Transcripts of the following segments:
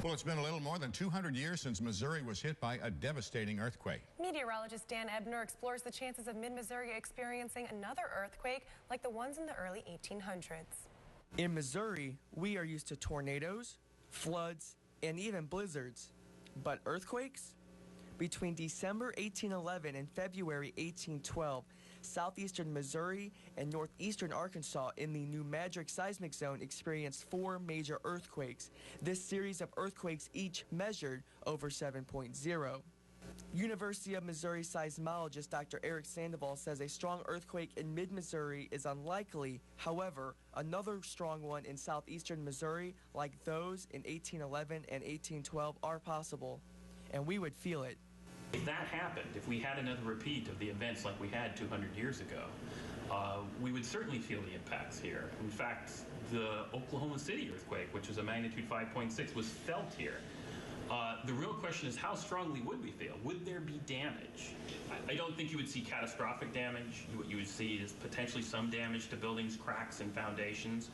Well, it's been a little more than 200 years since Missouri was hit by a devastating earthquake. Meteorologist Dan Ebner explores the chances of mid-Missouri experiencing another earthquake like the ones in the early 1800s. In Missouri, we are used to tornadoes, floods, and even blizzards. But earthquakes? Between December 1811 and February 1812, southeastern Missouri and northeastern Arkansas in the New Madrid seismic zone experienced 4 major earthquakes. This series of earthquakes each measured over 7.0. University of Missouri seismologist Dr. Eric Sandoval says a strong earthquake in mid-Missouri is unlikely. However, another strong one in southeastern Missouri, like those in 1811 and 1812, are possible, and we would feel it. If that happened, if we had another repeat of the events like we had 200 years ago, we would certainly feel the impacts here. In fact, the Oklahoma City earthquake, which was a magnitude 5.6, was felt here. The real question is, how strongly would we feel? Would there be damage? I don't think you would see catastrophic damage. What you would see is potentially some damage to buildings, cracks, and foundations.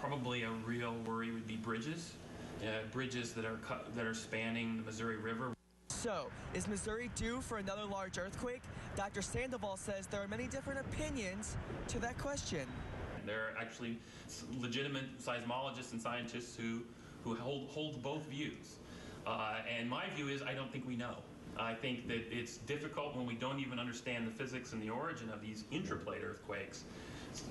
Probably a real worry would be bridges, bridges that are spanning the Missouri River. So, is Missouri due for another large earthquake? Dr. Sandoval says there are many different opinions to that question. There are actually legitimate seismologists and scientists who hold both views. And my view is I don't think we know. I think that it's difficult when we don't even understand the physics and the origin of these intraplate earthquakes.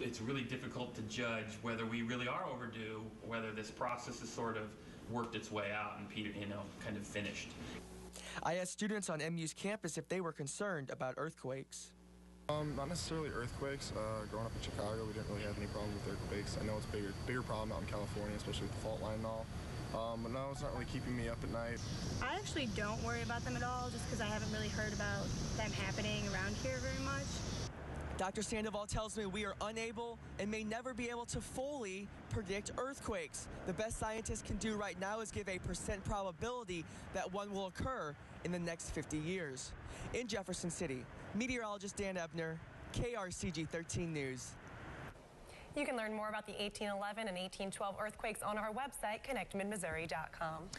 It's really difficult to judge whether we really are overdue, whether this process has sort of worked its way out and kind of finished. I asked students on MU's campus if they were concerned about earthquakes. Not necessarily earthquakes. Growing up in Chicago, we didn't really have any problem with earthquakes. I know it's a bigger problem out in California, especially with the fault line and all. But no, it's not really keeping me up at night. I actually don't worry about them at all, just because I haven't really heard about them happening around here very much. Dr. Sandoval tells me we are unable and may never be able to fully predict earthquakes. The best scientists can do right now is give a % probability that one will occur in the next 50 years. In Jefferson City, meteorologist Dan Ebner, KRCG 13 News. You can learn more about the 1811 and 1812 earthquakes on our website, connectmidmissouri.com.